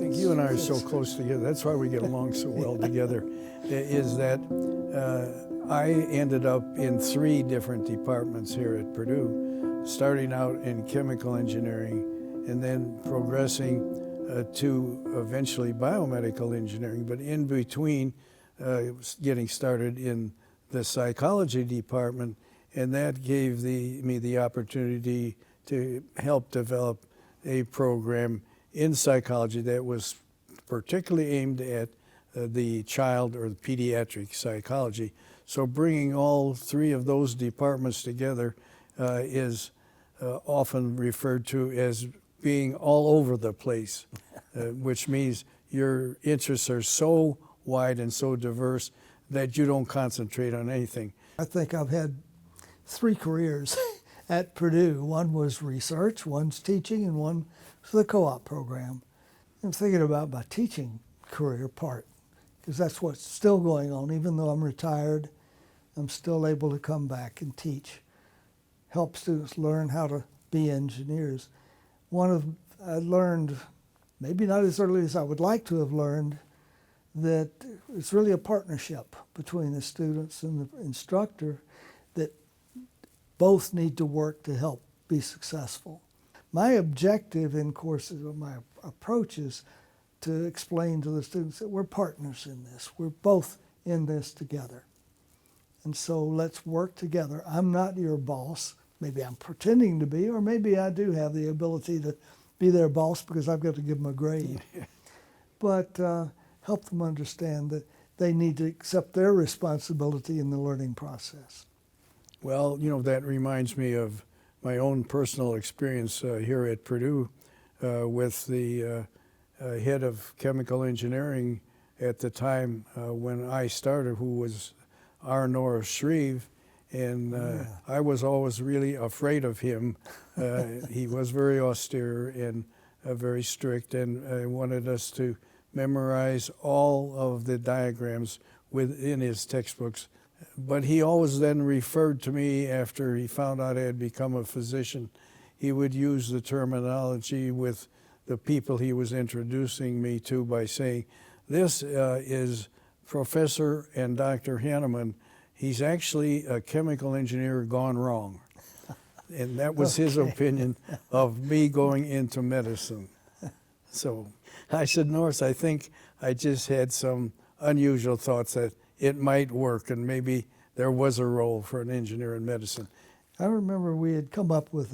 think you and I are so close together. That's why we get along so well together, is that I ended up in 3 different departments here at Purdue, starting out in chemical engineering and then progressing to eventually biomedical engineering, but in between getting started in the psychology department, and that gave me the opportunity to help develop a program in psychology that was particularly aimed at the child or the pediatric psychology. So bringing all 3 of those departments together is often referred to as being all over the place, which means your interests are so wide and so diverse that you don't concentrate on anything. I think I've had 3 careers at Purdue. One was research, one's teaching, and one was the co-op program. I'm thinking about my teaching career part, because that's what's still going on. Even though I'm retired, I'm still able to come back and teach, help students learn how to be engineers. I learned, maybe not as early as I would like to have learned, that it's really a partnership between the students and the instructor, that both need to work to help be successful. My objective in courses, or my approach, is to explain to the students that we're partners in this. We're both in this together. And so let's work together. I'm not your boss. Maybe I'm pretending to be, or maybe I do have the ability to be their boss because I've got to give them a grade. But help them understand that they need to accept their responsibility in the learning process. Well, you know, that reminds me of my own personal experience here at Purdue with the head of chemical engineering at the time when I started, who was Arnor Shreve, and I was always really afraid of him. He was very austere and very strict, and wanted us to memorize all of the diagrams within his textbooks. But he always then referred to me after he found out I had become a physician. He would use the terminology with the people he was introducing me to by saying, "This is Professor and Dr. Hannemann. He's actually a chemical engineer gone wrong." And that was his opinion of me going into medicine. So I said, "Norris, I think I just had some unusual thoughts that it might work, and maybe there was a role for an engineer in medicine." I remember we had come up with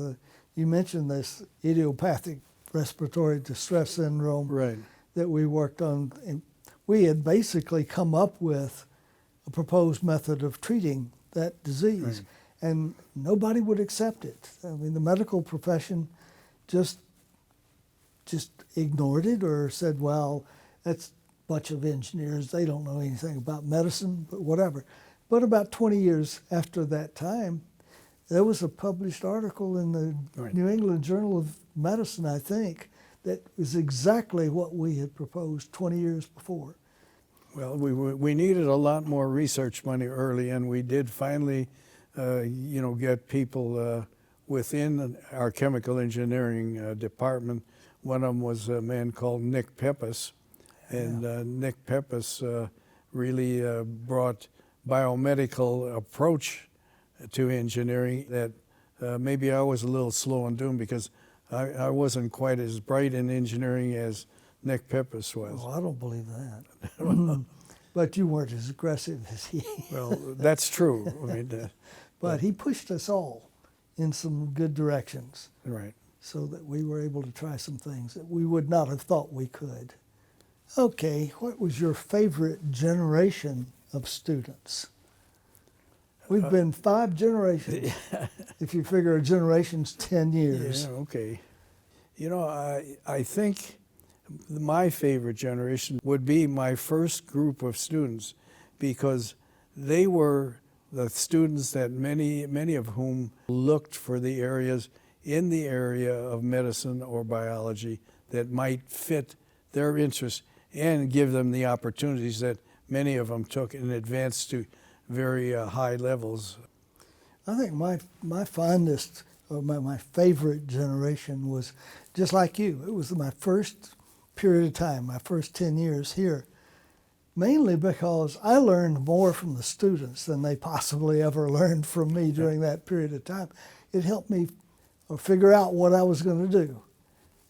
you mentioned this idiopathic respiratory distress syndrome, right, that we worked on. And we had basically come up with a proposed method of treating that disease, right, and nobody would accept it. I mean, the medical profession just ignored it, or said, "Well, that's a bunch of engineers, they don't know anything about medicine," but whatever. But about 20 years after that time, there was a published article in the right, New England Journal of Medicine, I think, that was exactly what we had proposed 20 years before. Well, we needed a lot more research money early, and we did finally, get people within our chemical engineering department. One of them was a man called Nick Pepys, and Nick Pepys really brought biomedical approach to engineering that maybe I was a little slow in doing, because I wasn't quite as bright in engineering as Nick Pepys was. Oh, I don't believe that. But you weren't as aggressive as he. Well, that's true. I mean, but he pushed us all in some good directions, right, so that we were able to try some things that we would not have thought we could. Okay, what was your favorite generation of students? We've been 5 generations. If you figure a generation's 10 years. Yeah, okay. You know, I think my favorite generation would be my first group of students, because they were the students that many of whom looked for the areas in the area of medicine or biology that might fit their interests and give them the opportunities that many of them took and advanced to very high levels. I think my fondest, or my favorite generation was just like you. It was my first period of time, my first 10 years here, mainly because I learned more from the students than they possibly ever learned from me during that period of time. It helped me figure out what I was going to do.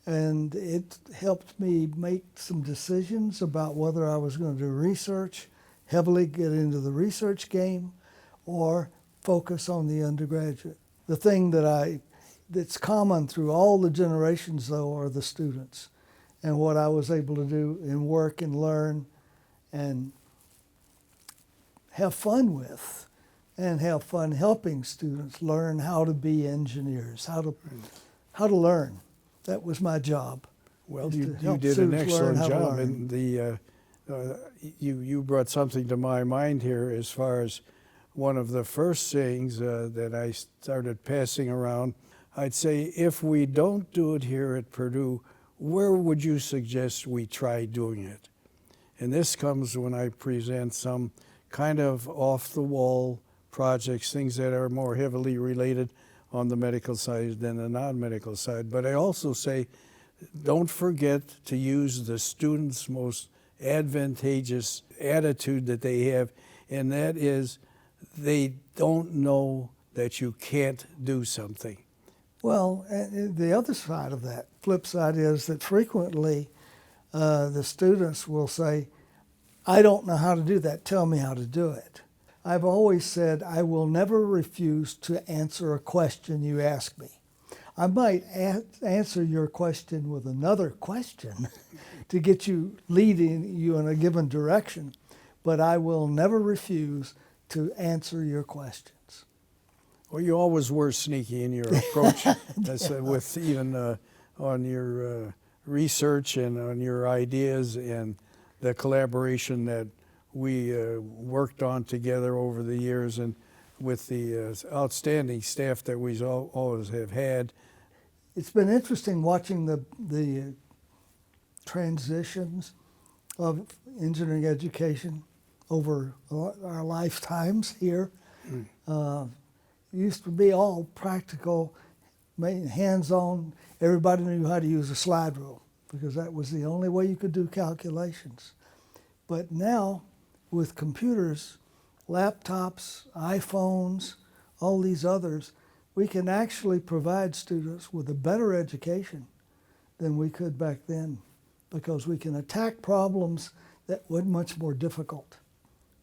And it helped me make some decisions about whether I was going to do research, heavily get into the research game, or focus on the undergraduate. The thing that's common through all the generations, though, are the students. And what I was able to do and work and learn and have fun with, and have fun helping students learn how to be engineers, how to learn. That was my job. Well, you did an excellent job, and you brought something to my mind here as far as one of the first sayings that I started passing around. I'd say, if we don't do it here at Purdue, where would you suggest we try doing it? And this comes when I present some kind of off-the-wall projects, things that are more heavily related on the medical side than the non-medical side. But I also say, don't forget to use the students' most advantageous attitude that they have, and that is they don't know that you can't do something. Well, the other side of that, flip side, is that frequently the students will say, I don't know how to do that, tell me how to do it. I've always said I will never refuse to answer a question you ask me. I might answer your question with another question to get you, leading you in a given direction, but I will never refuse to answer your questions. Well, you always were sneaky in your approach, with even on your research and on your ideas and the collaboration that we worked on together over the years, and with the outstanding staff that we always have had. It's been interesting watching the transitions of engineering education over our lifetimes here. It used to be all practical, hands-on. Everybody knew how to use a slide rule because that was the only way you could do calculations. But now, with computers, laptops, iPhones, all these others, we can actually provide students with a better education than we could back then, because we can attack problems that were much more difficult.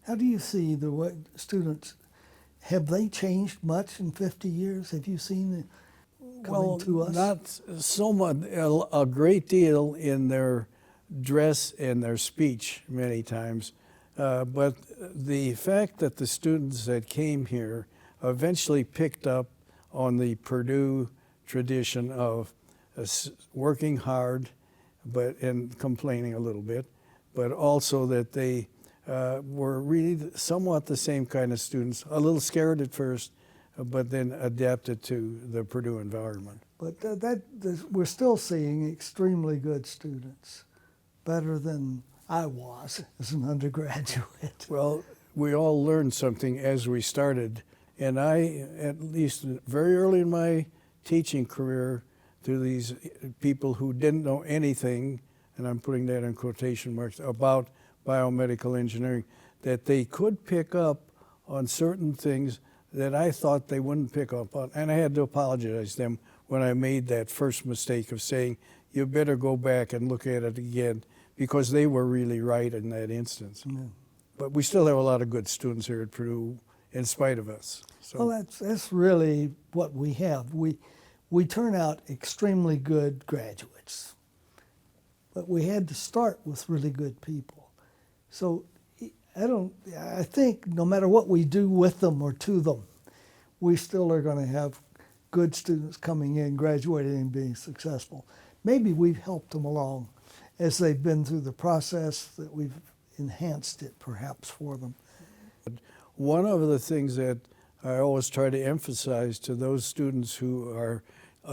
How do you see the way students, have they changed much in 50 years? Have you seen it coming to us? Not so much, a great deal in their dress and their speech many times. But the fact that the students that came here eventually picked up on the Purdue tradition of working hard and complaining a little bit, but also that they were really somewhat the same kind of students, a little scared at first, but then adapted to the Purdue environment. But we're still seeing extremely good students, better than I was as an undergraduate. Well, we all learned something as we started, and I, at least very early in my teaching career, to these people who didn't know anything, and I'm putting that in quotation marks, about biomedical engineering, that they could pick up on certain things that I thought they wouldn't pick up on. And I had to apologize to them when I made that first mistake of saying, you better go back and look at it again, because they were really right in that instance. Yeah. But we still have a lot of good students here at Purdue in spite of us. So. Well, that's really what we have. We turn out extremely good graduates, but we had to start with really good people. So I think no matter what we do with them or to them, we still are going to have good students coming in, graduating, and being successful. Maybe we've helped them along as they've been through the process, that we've enhanced it perhaps for them. One of the things that I always try to emphasize to those students who are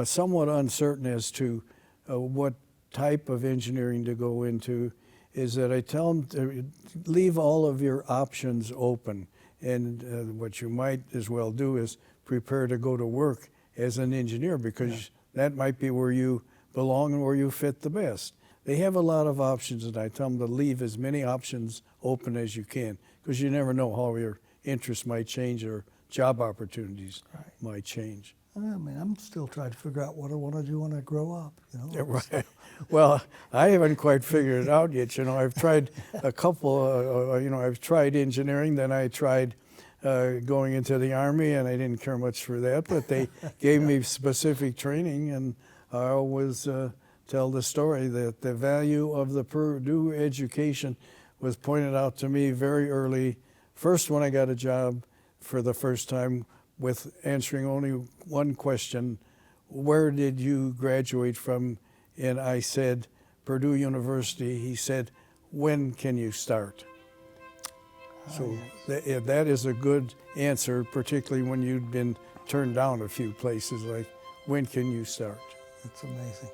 somewhat uncertain as to what type of engineering to go into is that I tell them to leave all of your options open. And what you might as well do is prepare to go to work as an engineer, because that might be where you belong and where you fit the best. they have a lot of options, and I tell them to leave as many options open as you can, because you never know how your interests might change or job opportunities might change. I mean, I'm still trying to figure out what I want to do when I grow up. You know. Yeah, right. Well, I haven't quite figured it out yet. You know, I've tried a couple. You know, I've tried engineering. Then I tried going into the Army, and I didn't care much for that. But they gave me specific training, and I always tell the story that the value of the Purdue education was pointed out to me very early. First, when I got a job for the first time, with answering only one question, where did you graduate from? And I said, Purdue University. He said, when can you start? So that is a good answer, particularly when you've been turned down a few places, like, when can you start? That's amazing.